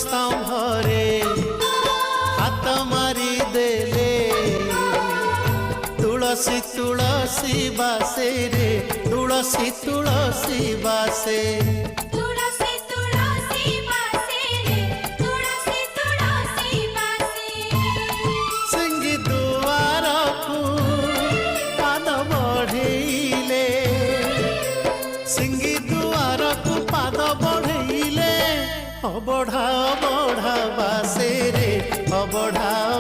स्तंभरे हाथ मारी देले तुलसी तुलसी बासे रे तुलसी तुलसी बासे तुलसी तुलसी बासे रे तुलसी तुलसी बासे सिंगी दुआर को पाद बढ़ेले सिंगी दुआर को पाद बढ़ेले बढ़ा बढ़ा बासे रे बढ़ा